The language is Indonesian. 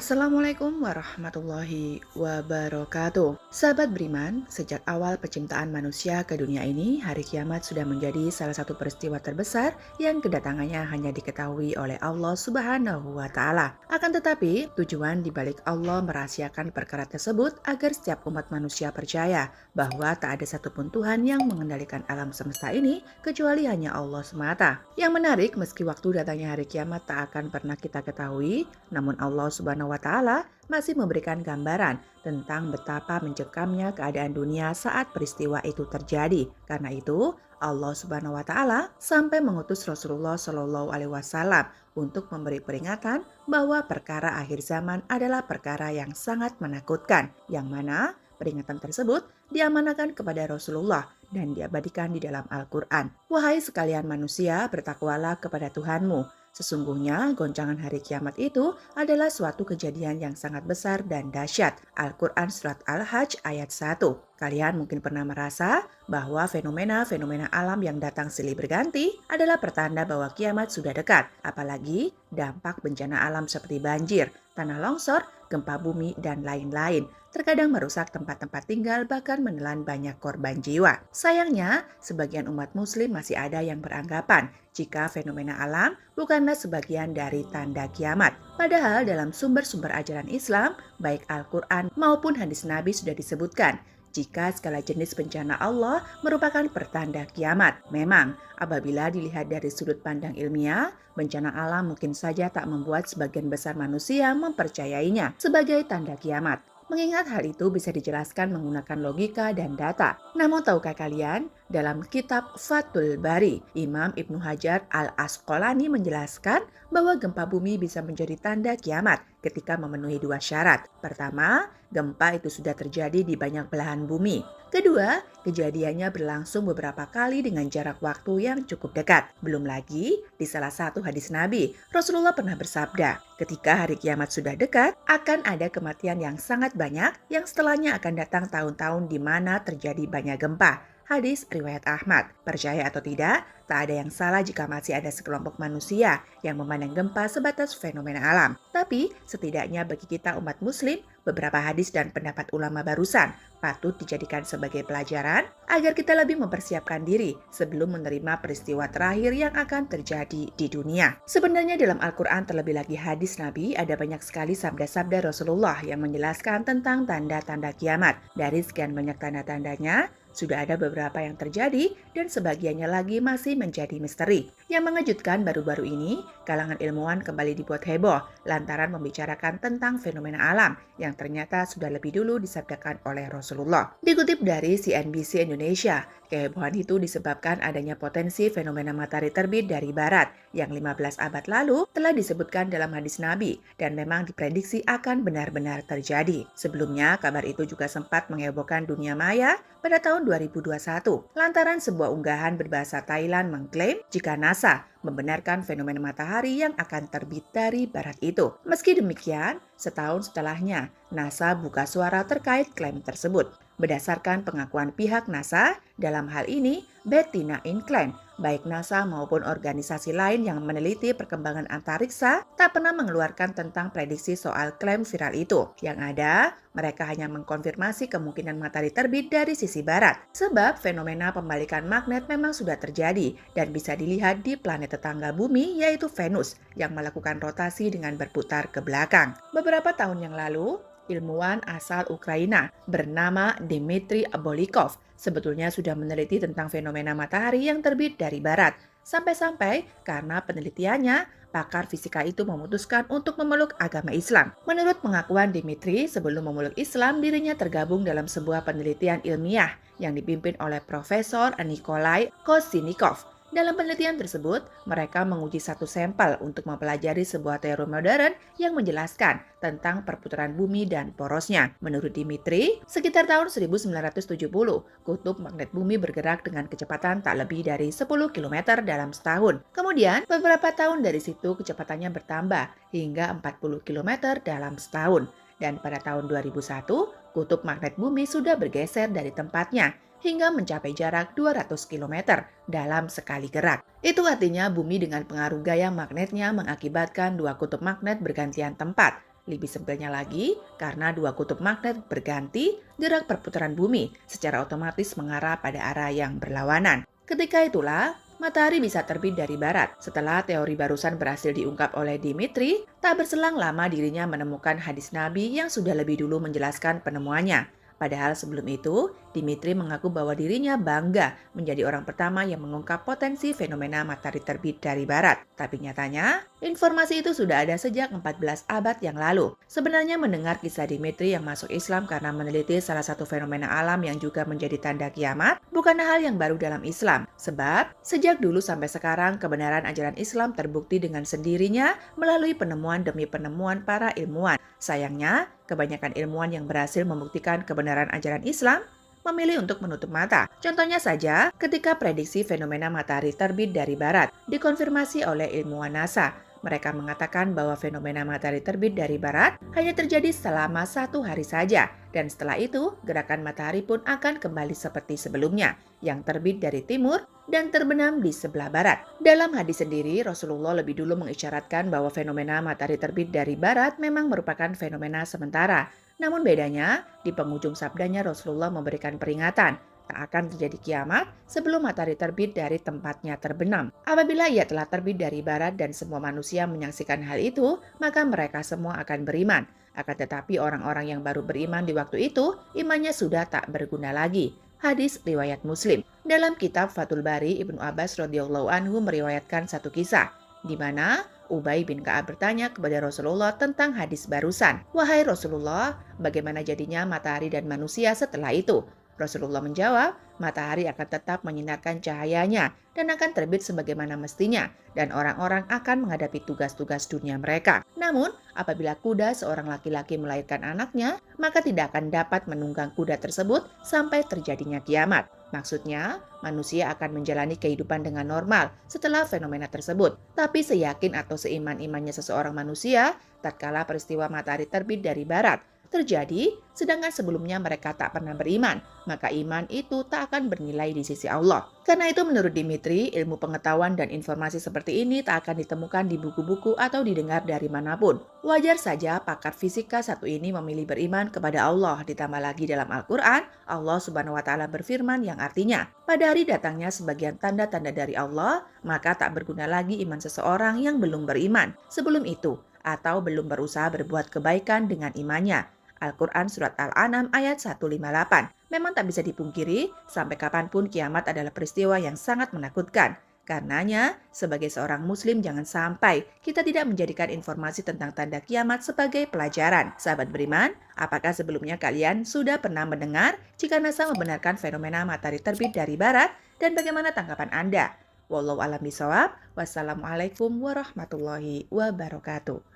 Assalamualaikum warahmatullahi wabarakatuh. Sahabat beriman, sejak awal penciptaan manusia ke dunia ini, hari kiamat sudah menjadi salah satu peristiwa terbesar yang kedatangannya hanya diketahui oleh Allah Subhanahu wa Ta'ala. Akan tetapi, tujuan dibalik Allah merahasiakan perkara tersebut agar setiap umat manusia percaya bahwa tak ada satupun Tuhan yang mengendalikan alam semesta ini kecuali hanya Allah semata. Yang menarik, meski waktu datangnya hari kiamat tak akan pernah kita ketahui, namun Allah Subhanahu wa Ta'ala masih memberikan gambaran tentang betapa mencekamnya keadaan dunia saat peristiwa itu terjadi. Karena itu, Allah Subhanahu wa Ta'ala sampai mengutus Rasulullah Shallallahu alaihi wasallam untuk memberi peringatan bahwa perkara akhir zaman adalah perkara yang sangat menakutkan, yang mana peringatan tersebut diamanahkan kepada Rasulullah dan diabadikan di dalam Al-Quran. Wahai sekalian manusia, bertakwalah kepada Tuhanmu. Sesungguhnya goncangan hari kiamat itu adalah suatu kejadian yang sangat besar dan dahsyat. Al-Quran Surat Al-Hajj ayat 1. Kalian mungkin pernah merasa bahwa fenomena-fenomena alam yang datang silih berganti adalah pertanda bahwa kiamat sudah dekat. Apalagi dampak bencana alam seperti banjir, tanah longsor, gempa bumi, dan lain-lain. Terkadang merusak tempat-tempat tinggal bahkan menelan banyak korban jiwa. Sayangnya, sebagian umat muslim masih ada yang beranggapan jika fenomena alam bukanlah sebagian dari tanda kiamat. Padahal dalam sumber-sumber ajaran Islam, baik Al-Quran maupun hadis Nabi sudah disebutkan jika segala jenis bencana Allah merupakan pertanda kiamat. Memang, apabila dilihat dari sudut pandang ilmiah, bencana alam mungkin saja tak membuat sebagian besar manusia mempercayainya sebagai tanda kiamat. Mengingat hal itu bisa dijelaskan menggunakan logika dan data. Namun tahukah kalian, dalam kitab Fathul Bari, Imam Ibnu Hajar Al-Asqalani menjelaskan bahwa gempa bumi bisa menjadi tanda kiamat ketika memenuhi dua syarat. Pertama, gempa itu sudah terjadi di banyak belahan bumi. Kedua, kejadiannya berlangsung beberapa kali dengan jarak waktu yang cukup dekat. Belum lagi, di salah satu hadis Nabi, Rasulullah pernah bersabda, ketika hari kiamat sudah dekat, akan ada kematian yang sangat banyak yang setelahnya akan datang tahun-tahun di mana terjadi banyak gempa. Hadis riwayat Ahmad. Percaya atau tidak, tak ada yang salah jika masih ada sekelompok manusia yang memandang gempa sebatas fenomena alam. Tapi setidaknya bagi kita umat muslim, beberapa hadis dan pendapat ulama barusan patut dijadikan sebagai pelajaran agar kita lebih mempersiapkan diri sebelum menerima peristiwa terakhir yang akan terjadi di dunia. Sebenarnya dalam Al-Quran terlebih lagi hadis Nabi ada banyak sekali sabda-sabda Rasulullah yang menjelaskan tentang tanda-tanda kiamat. Dari sekian banyak tanda-tandanya, sudah ada beberapa yang terjadi dan sebagiannya lagi masih menjadi misteri. Yang mengejutkan baru-baru ini, kalangan ilmuwan kembali dibuat heboh lantaran membicarakan tentang fenomena alam yang ternyata sudah lebih dulu disabdakan oleh Rasulullah. Dikutip dari CNBC Indonesia, kehebohan itu disebabkan adanya potensi fenomena matahari terbit dari barat yang 15 abad lalu telah disebutkan dalam hadis Nabi dan memang diprediksi akan benar-benar terjadi. Sebelumnya, kabar itu juga sempat menghebohkan dunia maya pada tahun 2021 lantaran sebuah unggahan berbahasa Thailand mengklaim jika NASA membenarkan fenomena matahari yang akan terbit dari barat itu. Meski demikian, setahun setelahnya, NASA buka suara terkait klaim tersebut. Berdasarkan pengakuan pihak NASA, dalam hal ini Bettina Incline, baik NASA maupun organisasi lain yang meneliti perkembangan antariksa tak pernah mengeluarkan tentang prediksi soal klaim viral itu. Yang ada, mereka hanya mengkonfirmasi kemungkinan matahari terbit dari sisi barat. Sebab fenomena pembalikan magnet memang sudah terjadi dan bisa dilihat di planet tetangga bumi yaitu Venus yang melakukan rotasi dengan berputar ke belakang. Beberapa tahun yang lalu, ilmuwan asal Ukraina bernama Dmitry Abolikov sebetulnya sudah meneliti tentang fenomena matahari yang terbit dari barat. Sampai-sampai karena penelitiannya, pakar fisika itu memutuskan untuk memeluk agama Islam. Menurut pengakuan Dmitry, sebelum memeluk Islam, dirinya tergabung dalam sebuah penelitian ilmiah yang dipimpin oleh Profesor Nikolai Kosinnikov. Dalam penelitian tersebut, mereka menguji satu sampel untuk mempelajari sebuah teori modern yang menjelaskan tentang perputaran bumi dan porosnya. Menurut Dimitri, sekitar tahun 1970, kutub magnet bumi bergerak dengan kecepatan tak lebih dari 10 km dalam setahun. Kemudian, beberapa tahun dari situ kecepatannya bertambah hingga 40 km dalam setahun. Dan pada tahun 2001, kutub magnet bumi sudah bergeser dari tempatnya hingga mencapai jarak 200 km dalam sekali gerak. Itu artinya bumi dengan pengaruh gaya magnetnya mengakibatkan dua kutub magnet bergantian tempat. Lebih simpelnya lagi, karena dua kutub magnet berganti, gerak perputaran bumi secara otomatis mengarah pada arah yang berlawanan. Ketika itulah, matahari bisa terbit dari barat. Setelah teori barusan berhasil diungkap oleh Dimitri, tak berselang lama dirinya menemukan hadis Nabi yang sudah lebih dulu menjelaskan penemuannya. Padahal sebelum itu, Dimitri mengaku bahwa dirinya bangga menjadi orang pertama yang mengungkap potensi fenomena matahari terbit dari barat. Tapi nyatanya, informasi itu sudah ada sejak 14 abad yang lalu. Sebenarnya mendengar kisah Dimitri yang masuk Islam karena meneliti salah satu fenomena alam yang juga menjadi tanda kiamat, bukan hal yang baru dalam Islam. Sebab, sejak dulu sampai sekarang kebenaran ajaran Islam terbukti dengan sendirinya melalui penemuan demi penemuan para ilmuwan. Sayangnya, kebanyakan ilmuwan yang berhasil membuktikan kebenaran ajaran Islam memilih untuk menutup mata. Contohnya saja, ketika prediksi fenomena matahari terbit dari barat dikonfirmasi oleh ilmuwan NASA. Mereka mengatakan bahwa fenomena matahari terbit dari barat hanya terjadi selama 1 hari saja, dan setelah itu gerakan matahari pun akan kembali seperti sebelumnya, yang terbit dari timur dan terbenam di sebelah barat. Dalam hadis sendiri, Rasulullah lebih dulu mengisyaratkan bahwa fenomena matahari terbit dari barat memang merupakan fenomena sementara. Namun bedanya, di penghujung sabdanya Rasulullah memberikan peringatan, tak akan terjadi kiamat sebelum matahari terbit dari tempatnya terbenam. Apabila ia telah terbit dari barat dan semua manusia menyaksikan hal itu, maka mereka semua akan beriman. Akan tetapi orang-orang yang baru beriman di waktu itu, imannya sudah tak berguna lagi. Hadis riwayat Muslim. Dalam kitab Fathul Bari, Ibnu Abbas radhiyallahu anhu meriwayatkan satu kisah, di mana Ubay bin Ka'ab bertanya kepada Rasulullah tentang hadis barusan. Wahai Rasulullah, bagaimana jadinya matahari dan manusia setelah itu? Rasulullah menjawab, matahari akan tetap menyinarkan cahayanya dan akan terbit sebagaimana mestinya, dan orang-orang akan menghadapi tugas-tugas dunia mereka. Namun, apabila kuda seorang laki-laki melahirkan anaknya, maka tidak akan dapat menunggang kuda tersebut sampai terjadinya kiamat. Maksudnya, manusia akan menjalani kehidupan dengan normal setelah fenomena tersebut. Tapi seyakin atau seiman-imannya seseorang manusia, tatkala peristiwa matahari terbit dari barat terjadi, sedangkan sebelumnya mereka tak pernah beriman, maka iman itu tak akan bernilai di sisi Allah. Karena itu menurut Dimitri, ilmu pengetahuan dan informasi seperti ini tak akan ditemukan di buku-buku atau didengar dari manapun. Wajar saja pakar fisika satu ini memilih beriman kepada Allah, ditambah lagi dalam Al-Quran, Allah Subhanahu wa Ta'ala berfirman yang artinya, pada hari datangnya sebagian tanda-tanda dari Allah, maka tak berguna lagi iman seseorang yang belum beriman sebelum itu, atau belum berusaha berbuat kebaikan dengan imannya. Al-Quran Surat Al-An'am ayat 158. Memang tak bisa dipungkiri, sampai kapanpun kiamat adalah peristiwa yang sangat menakutkan. Karenanya, sebagai seorang muslim jangan sampai kita tidak menjadikan informasi tentang tanda kiamat sebagai pelajaran. Sahabat beriman, apakah sebelumnya kalian sudah pernah mendengar jika NASA membenarkan fenomena matahari terbit dari barat? Dan bagaimana tanggapan Anda? Wallahu a'lam bishawab. Wassalamualaikum warahmatullahi wabarakatuh.